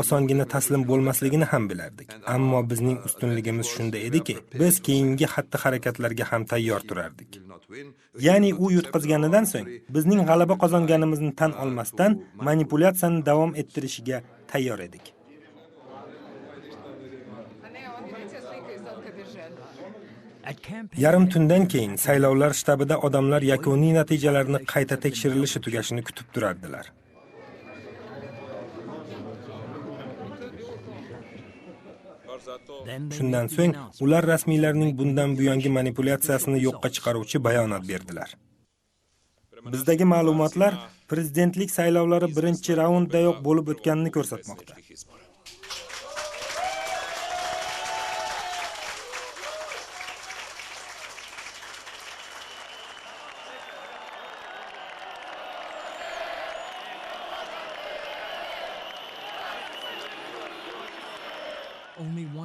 osongina taslim bo'lmasligini ham bilardik. Ammo bizning ustunligimiz shunda ediki, biz keyingi xatti-harakatlarga ham tayyor turardik. Ya'ni u yutqazganidan so'ng bizning g'alaba qozonganimizni tan olmasdan manipulyatsiyani davom ettirishiga tayyor edik. Yarim tundan keyin saylovlar shtabida odamlar yakuniy natijalarni qayta tekshirilishi tugashini kutib turardilar. Shundan so'ng ular rasmiylarning bundan buyongi manipulyatsiyasini yo'qqa chiqaruvchi bayonot berdilar. Bizdagi ma'lumotlar prezidentlik saylovlari birinchi raunddayoq bo'lib o'tganini ko'rsatmoqda.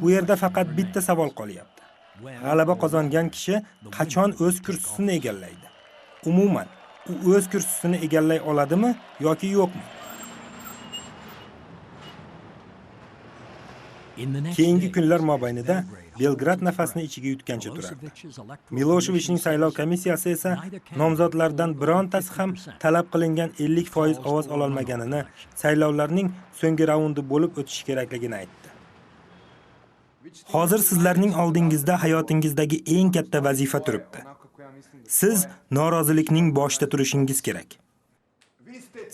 Bu yerda faqat bitta savol qolyapti. G'alaba qozongan kishi qachon o'z kursisini egallaydi? Umuman, u o'z kursisini egallay oladimi yoki yo'qmi? Keyingi kunlar mobaynida Belgrad nafasni ichiga yutgancha turardi. Miloshevicning saylov komissiyasi esa nomzodlardan birontasi ham talab qilingan 50% ovoz ololmaganini, saylovlarning so'nggi raundi bo'lib o'tishi kerakligini aytdi. Hozir sizlarning oldingizda hayotingizdagi eng katta vazifa turibdi. Siz norozilikning boshida turishingiz kerak.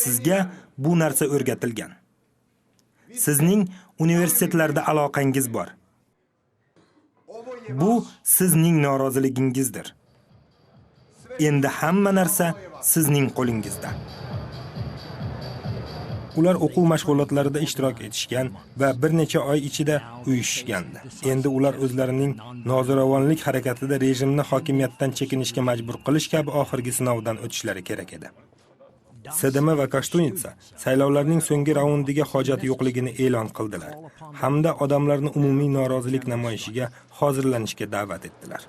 Sizga bu narsa o'rgatilgan. Sizning universitetlarda aloqangiz bor. Bu sizning noroziligingizdir. Endi hamma narsa sizning qo'lingizda. Ular o'quv mashg'ulotlarida ishtirok etishgan va bir necha oy ichida uyushishgandi. Endi ular o'zlarining nozo'ravonlik harakatida rejimni hokimiyatdan chekinishga majbur qilish kabi oxirgi sinovdan o'tishlari kerak edi. SDM va Kashtunitsa saylovlarning so'nggi raundiga hojat yo'qligini e'lon qildilar hamda odamlarni umumiy norozilik namoyishiga hozirlanishga da'vat etdilar.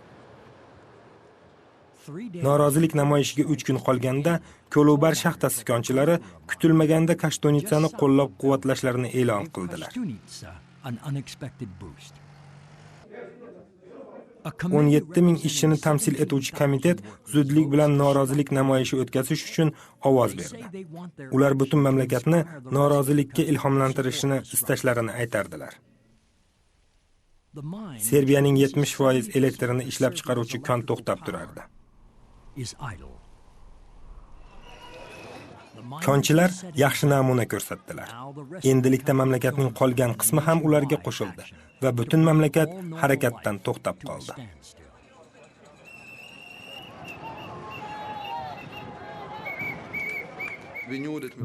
Norozilik namoyishiga 3 kun qolganda Kolubar shaxtasi konchilari kutilmaganda Kashtunitsani qo'llab-quvvatlashlarini e'lon qildilar. 17 ming ishchini tamsil etuvchi komitet zudlik bilan norozilik namoyishi o'tkazish uchun ovoz berdi. Ular butun mamlakatni norozilikka ilhomlantirishini istashlarini aytardilar. Serbiyaning 70% elektrini ishlab chiqaruvchi kon to'xtab turardi. Konchilar yaxshi namuna ko'rsatdilar. Endilikda mamlakatning qolgan qismi ham ularga qo'shildi va butun mamlakat harakatdan to'xtab qoldi.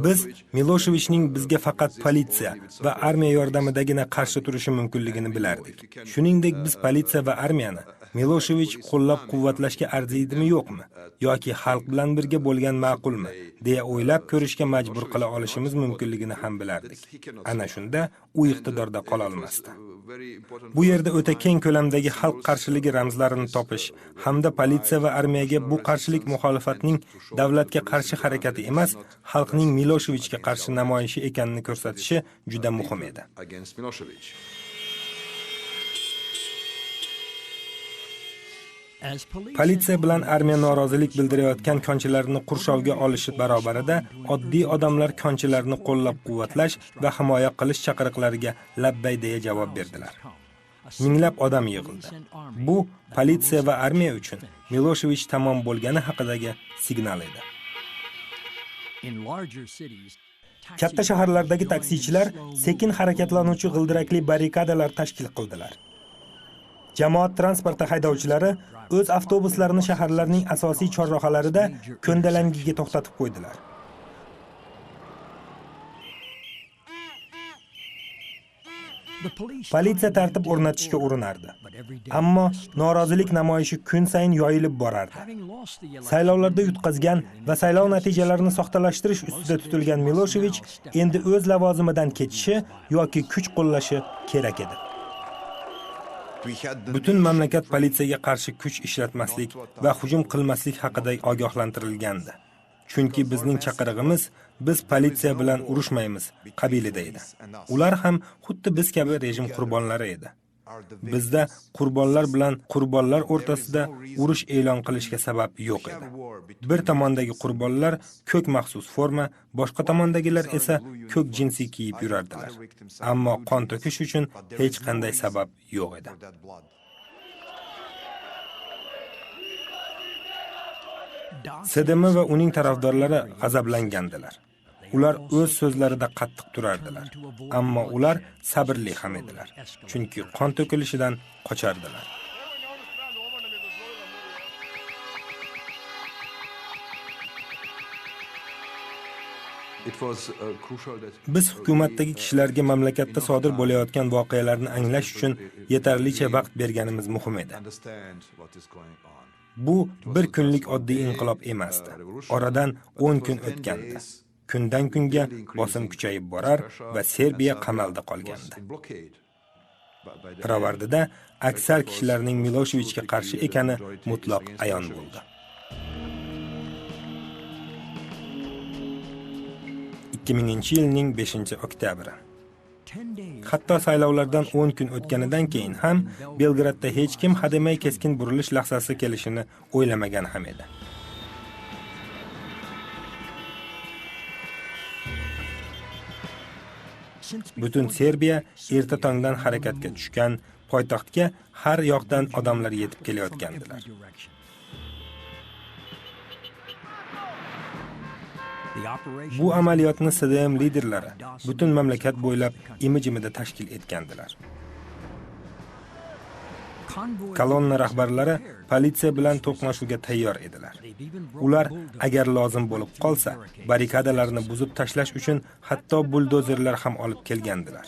Biz Miloshevichning bizga faqat politsiya va armiya yordamidagina qarshi turishi mumkinligini bilardik. Shuningdek, biz politsiya va armiyani Miloshevich qo'llab-quvvatlashga arziydimi yo'qmi yoki xalq bilan birga bo'lgan ma'qulmi deya o'ylab ko'rishga majbur qila olishimiz mumkinligini ham bilardik. Ana shunda u iqtidorda qola olmasdi. Bu yerda o'ta keng ko'lamdagi xalq qarshiligi ramzlarini topish hamda politsiya va armiyaga bu qarshilik muxolifatning davlatga qarshi harakati emas, xalqning Miloshevichga qarshi namoyishi ekanini ko'rsatishi juda muhim edi. Politsiya bilan armiya norozilik bildirayotgan konchilarni qurshovga olishi barobarida oddiy odamlar konchilarni qo'llab-quvvatlash va himoya qilish chaqiriqlariga labbay deya javob berdilar. Minglab odam yig'ildi. Bu politsiya va armiya uchun Miloshevich tamom bo'lgani haqidagi signal edi. Katta shaharlardagi taksichilar sekin harakatlanuvchi g'ildirakli barrikadalar tashkil qildilar. Jamoat transporti haydovchilari o'z avtobuslarini shaharlarning asosiy chorrahalarida ko'ndalangiga to'xtatib qo'ydilar. Politsiya tartib o'rnatishga urinardi. Ammo norozilik namoyishi kun sayin yoyilib borardi. Saylovlarda yutqazgan va saylov natijalarini soxtalashtirish ustida tutilgan Miloshevich endi o'z lavozimidan ketishi yoki kuch qo'llashi kerak edi. Butun mamlakat politsiyaga qarshi kuch ishlatmaslik va hujum qilmaslik haqida ogohlantirilgandi. Chunki bizning chaqirig'imiz biz politsiya bilan urushmaymiz qabilida edi. Ular ham xuddi biz kabi rejim qurbonlari edi. Bizda qurbonlar bilan qurbonlar o'rtasida urush e'lon qilishga sabab yo'q edi. Bir tomondagi qurbonlar ko'k maxsus forma, boshqa tomondagilar esa ko'k jinsi kiyib yurardilar. Ammo qon to'kish uchun hech qanday sabab yo'q edi. SDM va uning tarafdorlari g'azablangandilar. Ular o'z so'zlarida qattiq turardilar, ammo ular sabrli ham edilar, chunki qon to'kilishidan qochardilar. Biz hukumatdagi kishilarga mamlakatda sodir bo'layotgan voqealarni anglash uchun yetarlicha vaqt berganimiz muhim edi. Bu bir kunlik oddiy inqilob emasdi. Oradan 10 kun o'tgandi. Kundan kunga bosim kuchayib borar va Serbiya qamalda qolgandi. Pirovardida aksar kishilarning Miloshevicga qarshi ekani mutlaq ayon bo'ldi. 2000-yilning 5-oktyabri. Hatto saylovlardan 10 kun o'tganidan keyin ham Belgradda hech kim hademay keskin burilish lahzasi kelishini o'ylamagan ham edi. Butun Serbiya erta tongdan harakatga tushgan, poytaxtga har yoqdan odamlar yetib kelayotgandilar. Bu amaliyotni SDM liderlari butun mamlakat bo'ylab imi-jimida tashkil etgandilar. Kolonna rahbarlari politsiya bilan to'qnashuvga tayyor edilar. Ular agar lozim bo'lib qolsa, barrikadalarni buzib tashlash uchun hatto buldozerlar ham olib kelgandilar.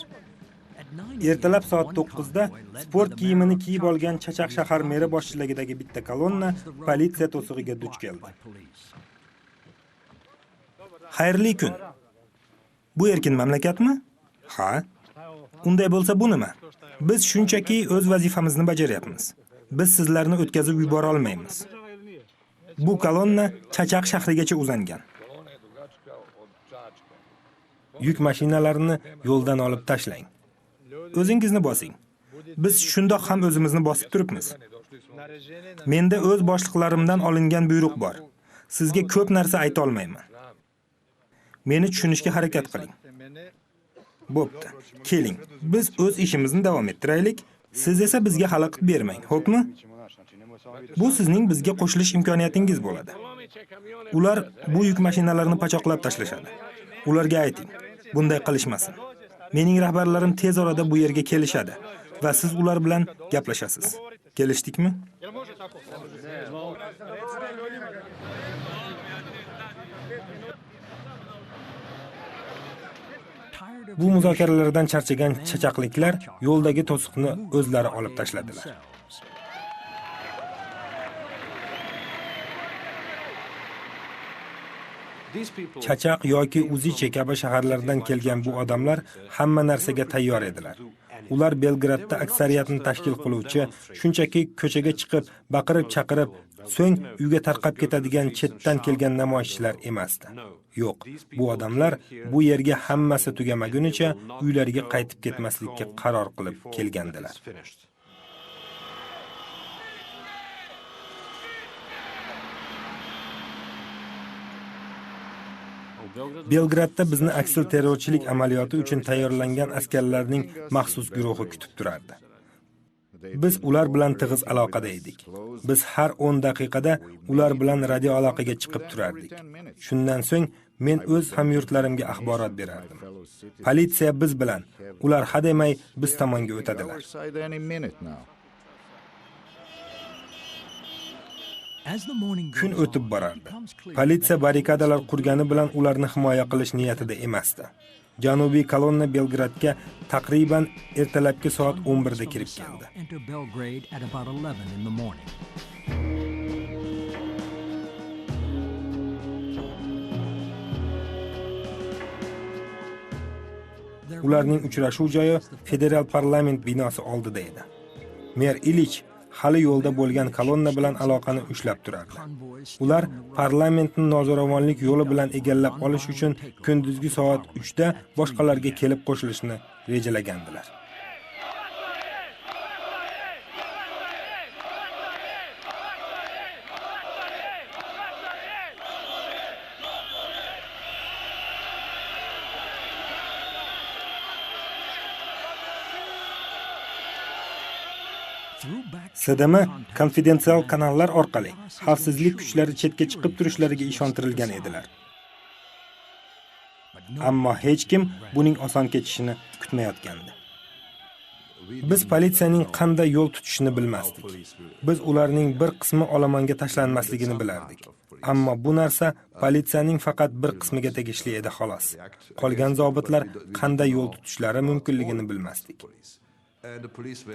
Ertalab soat 9 da sport kiyimini kiyib olgan Chachaq shahar meri boshchiligidagi bitta kolonna politsiya to'sig'iga duch keldi. Xayrli kun. Bu erkin mamlakatmi? Ha. Unday bo'lsa bu nima? Biz shunchaki o'z vazifamizni bajaryapmiz. Biz sizlarni o'tkazib yubora olmaymiz. Bu kolonna Chachaq shahrigacha uzangan. Yuk mashinalarini yo'ldan olib tashlang. O'zingizni bosing. Biz shundoq ham o'zimizni bosib turibmiz. Menda o'z boshliqlarimdan olingan buyruq bor. Sizga ko'p narsa ayta olmayman. Meni tushunishga harakat qiling. Bo'pti. Keling, biz o'z ishimizni davom ettiraylik. Siz esa bizga xalaqit bermang, xo'pmi? Bu sizning bizga qo'shilish imkoniyatingiz bo'ladi. Ular bu yuk mashinalarini pachoqlab tashlashadi. Ularga ayting, bunday qilishmasin. Mening rahbarlarim tez orada bu yerga kelishadi va siz ular bilan gaplashasiz. Kelishdikmi? Bu muzokaralardan charchagan chachaqliklar yo'ldagi to'siqni o'zlari olib tashladilar. Chachaq yoki Uziche kabi shaharlardan kelgan bu odamlar hamma narsaga tayyor edilar. Ular Belgradda aksariyatni tashkil qiluvchi, shunchaki ko'chaga chiqib, baqirib-chaqirib, so'ng uyga tarqab ketadigan chetdan kelgan namoyishchilar emasdi. Yo'q, bu odamlar bu yerga hammasi tugamagunicha uylariga qaytib ketmaslikka qaror qilib kelgandilar. Belgradda bizni aksil terrorchilik amaliyoti uchun tayyorlangan askarlarning maxsus guruhi kutib turardi. Biz ular bilan tig'iz aloqada edik. Biz har 10 daqiqada ular bilan radio aloqaga chiqib turardik. Shundan so'ng men o'z hamyurtlarimga axborot berardim. Politsiya biz bilan, ular hademay biz tomonga o'tadilar. Kun o'tib borardi. Politsiya barrikadalar qurgani bilan ularni himoya qilish niyatida emasdi. Janubiy kolonna Belgradga taqriban ertalabki soat 11 da kirib keldi. Ularning uchrashuv joyi federal parlament binosi oldida edi. Mer Ilich hali yo'lda bo'lgan kolonna bilan aloqani ushlab turardi. Ular parlamentni nozo'ravonlik yo'li bilan egallab olish uchun kunduzgi soat 3 da boshqalarga kelib qo'shilishni rejalagandilar. SDM konfidensial kanallar orqali xavfsizlik kuchlari chetga chiqib turishlariga ishontirilgan edilar. Ammo hech kim buning oson kechishini kutmayotgandi. Biz politsiyaning qanday yo'l tutishini bilmasdik. Biz ularning bir qismi olomonga tashlanmasligini bilardik. Ammo bu narsa politsiyaning faqat bir qismiga tegishli edi xolos. Qolgan zobitlar qanday yo'l tutishlari mumkinligini bilmasdik.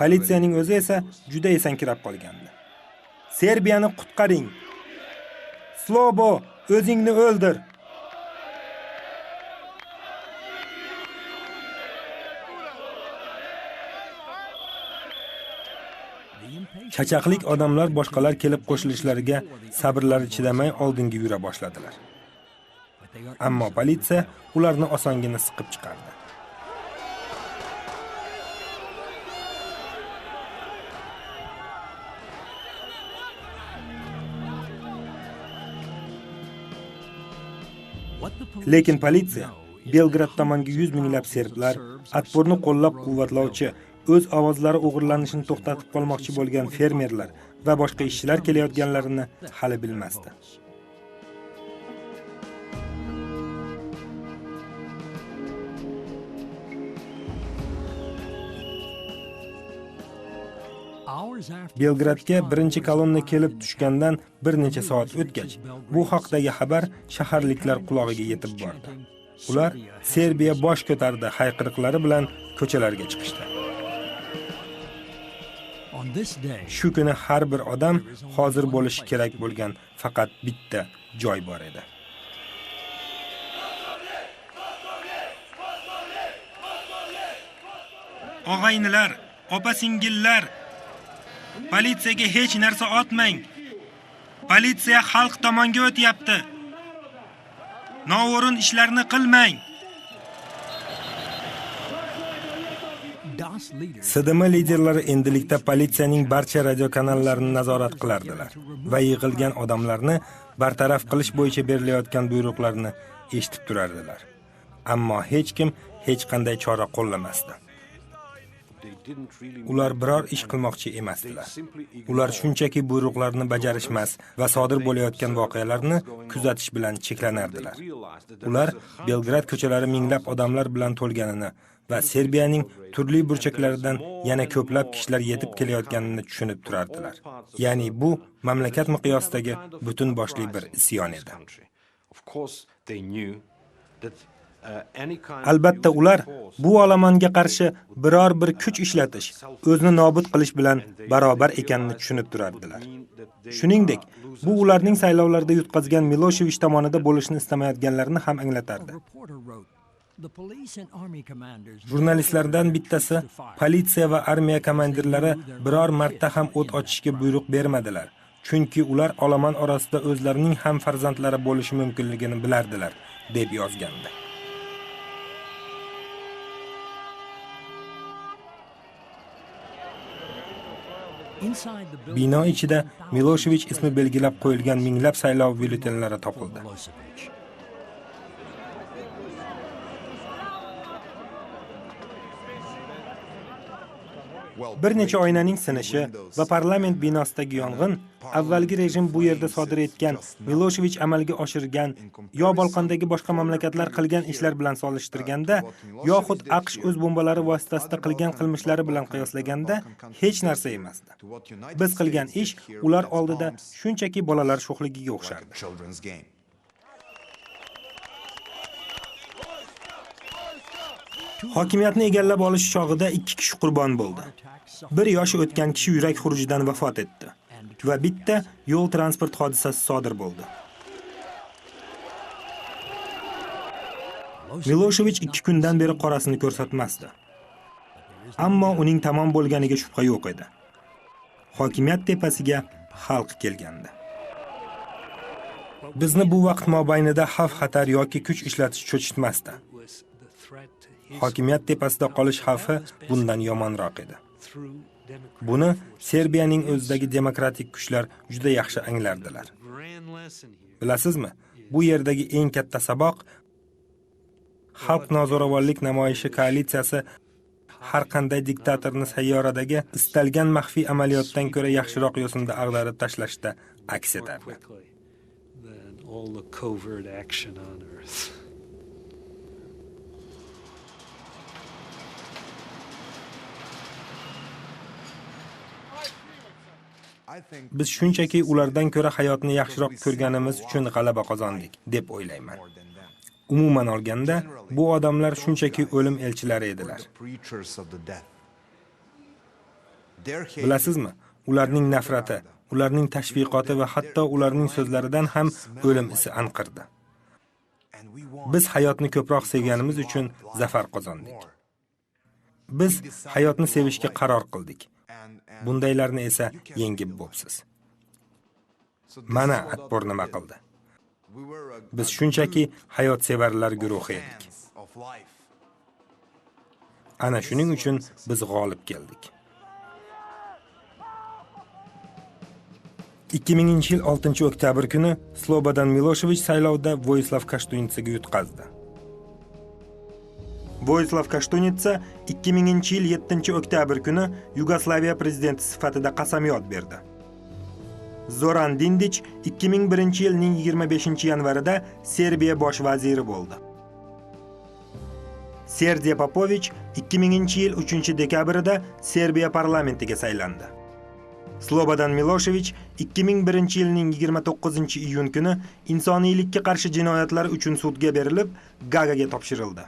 Politsiyaning o'zi esa juda esankirab qolgandi. Serbiyani qutqaring. Slobo, o'zingni o'ldir. Chachaqlik odamlar boshqalar kelib qo'shilishlariga sabrlari chidamay oldinga yura boshladilar. Ammo politsiya ularni osongina siqib chiqardi. Lekin politsiya Belgrad tomonga 100 minglab serblar, atporni qo'llab-quvvatlovchi, o'z ovozlari o'g'irlanishini to'xtatib qolmoqchi bo'lgan fermerlar va boshqa ishchilar kelayotganlarini hali bilmasdi. Belgradga birinchi kolonna kelib tushgandan bir necha soat o'tgach, bu haqdagi xabar shaharliklar quloqiga yetib bordi. Ular Serbiya bosh ko'tardi hayqiriqlari bilan ko'chalarga chiqishdi. Shu kuni har bir odam hozir bo'lishi kerak bo'lgan faqat bitta joy bor edi. Og'aynilar, opa-singillar, politsiyaga hech narsa otmang. Politsiya xalq tomonga o'tyapti. Noo'rin ishlarni qilmang. SDM liderlari endilikda politsiyaning barcha radiokanallarini nazorat qilardilar va yig'ilgan odamlarni bartaraf qilish bo'yicha berilayotgan buyruqlarni eshitib turardilar. Ammo hech kim hech qanday chora qo'llamasdi. Ular biror ish qilmoqchi emasdilar. Ular shunchaki buyruqlarni bajarishmas va sodir bo'layotgan voqealarni kuzatish bilan cheklanardilar. Ular Belgrad ko'chalari minglab odamlar bilan to'lganini va Serbiyaning turli burchaklaridan yana ko'plab kishilar yetib kelayotganini tushunib turardilar. Ya'ni bu mamlakat miqyosidagi butun boshli bir isyon edi. Albatta ular bu olomonga qarshi biror bir kuch ishlatish, o'zni nobud qilish bilan barobar ekanini tushunib turardilar. Shuningdek, bu ularning saylovlarda yutqazgan Miloshevich tomonida bo'lishni istamayotganlarini ham anglatardi. Jurnalistlardan bittasi politsiya va armiya komandirlari biror marta ham o't ochishga buyruq bermadilar, chunki ular olomon orasida o'zlarining ham farzandlari bo'lishi mumkinligini bilardilar, deb yozgandi. Bino ichida Miloshevich ismi belgilab qo'yilgan minglab saylov byulletenlari topildi. Bir necha oynaning sinishi va parlament binosidagi yong'in avvalgi rejim bu yerda sodir etgan, Miloshevich amalga oshirgan yo Balqondagi boshqa mamlakatlar qilgan ishlar bilan solishtirganda yoxud AQSh o'z bombalari vositasida qilgan qilmishlari bilan qiyoslaganda hech narsa emasdi. Biz qilgan ish ular oldida shunchaki bolalar sho'xligiga o'xshardi. Hokimiyatni egallab olish chog'ida 2 kishi qurbon bo'ldi. Bir yoshi o'tgan kishi yurak xurujidan vafot etdi va bitta yo'l transport hodisasi sodir bo'ldi. Miloshevich 2 kundan beri qorasini ko'rsatmasdi. Ammo uning tamom bo'lganiga shubha yo'q edi. hokimiyat tepasiga xalq kelgandi. Bizni bu vaqt mobaynida xavf-xatar yoki kuch ishlatish cho'chitmasdi. Hokimiyat tepasida qolish xavfi bundan yomonroq edi. Buni Serbiyaning o'zidagi demokratik kuchlar juda yaxshi anglardilar. Bilasizmi, bu yerdagi eng katta saboq xalq nozo'ravonlik namoyishi koalitsiyasi har qanday diktatorni sayyoradagi istalgan maxfiy amaliyotdan ko'ra yaxshiroq yo'sinda ag'darib tashlashda aks etardi. Biz shunchaki ulardan ko'ra hayotni yaxshiroq ko'rganimiz uchun g'alaba qozondik, deb o'ylayman. Umuman olganda, bu odamlar shunchaki o'lim elchilari edilar. Bilasizmi, ularning nafrati, ularning tashviqoti va hatto ularning so'zlaridan ham o'lim isi anqirdi. Biz hayotni ko'proq sevganimiz uchun zafar qozondik. Biz hayotni sevishga qaror qildik. Bundaylarni esa yengib bo'psiz. Mana Atbor nima qildi. Biz shunchaki hayot sevarlar guruhi edik. Ana shuning uchun biz g'olib keldik. 2000-yil 6-oktyabr kuni Slobodan Milošević saylovda Vojislav Koshtunitsaga yutqazdi. Vojislav Koshtunitsa 2000-yil 7-oktyabr kuni Yugoslaviya prezidenti sifatida qasamyod berdi. Zoran Dindić 2001-yilning 25-yanvarida Serbiya bosh vaziri bo'ldi. Sergej Popovich 2000-yil 3-dekabrida Serbiya parlamentiga saylandi. Slobodan Milošević 2001-yilning 29-iyun kuni insoniylikka qarshi jinoyatlar uchun sudga berilib, Gagaga topshirildi.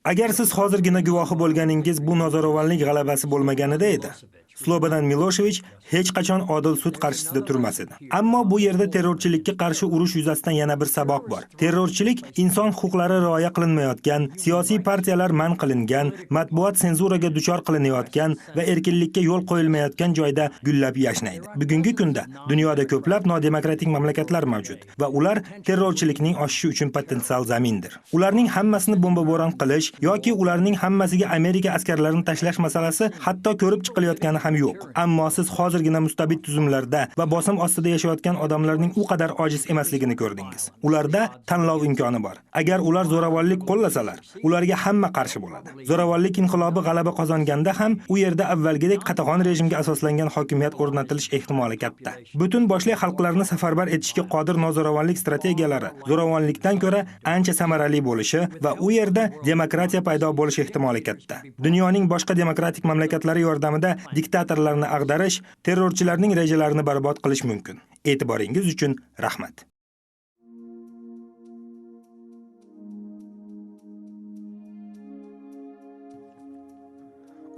Agar siz hozirgina guvohi bo'lganingiz bu nozo'ravonlik g'alabasi bo'lmaganida edi, Slobodan Milošević hech qachon odil sud qarshisida turmas edi. Ammo bu yerda terrorchilikka qarshi urush yuzasidan yana bir saboq bor. Terrorchilik inson huquqlari rioya qilinmayotgan, siyosiy partiyalar man qilingan, matbuot senzuraga duchor qilinayotgan va erkinlikka yo'l qo'yilmayotgan joyda gullab yashnaydi. Bugungi kunda dunyoda ko'plab nodemokratik mamlakatlar mavjud va ular terrorchilikning oshishi uchun potensial zamindir. Ularning hammasini bomba-bo'ron qilish yoki ularning hammasiga Amerika askarlarini tashlash masalasi hatto ko'rib chiqilayotgani ham yo'q. Ammo siz hozirgina mustabid tuzumlarda va bosim ostida yashayotgan odamlarning u qadar ojiz emasligini ko'rdingiz. Ularda tanlov imkoni bor. Agar ular zo'ravonlik qo'llasalar, ularga hamma qarshi bo'ladi. Zo'ravonlik inqilobi g'alaba qozonganda ham u yerda avvalgidek qatag'on rejimga asoslangan hokimiyat o'rnatilish ehtimoli katta. Butun boshli xalqlarni safarbar etishga qodir nozo'ravonlik strategiyalari zo'ravonlikdan ko'ra ancha samarali bo'lishi va u yerda demokratiya paydo bo'lish ehtimoli katta. Dunyoning boshqa demokratik mamlakatlari yordamida diktatorlarni ag'darish, terrorchilarning rejalarini barbod qilish mumkin. E'tiboringiz uchun rahmat.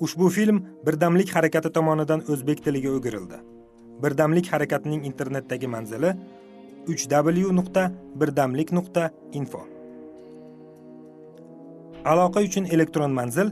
Ushbu film Birdamlik harakati tomonidan o'zbek tiliga o'girildi. Birdamlik harakatining internetdagi manzili www.birdamlik.info. Aloqa uchun elektron manzil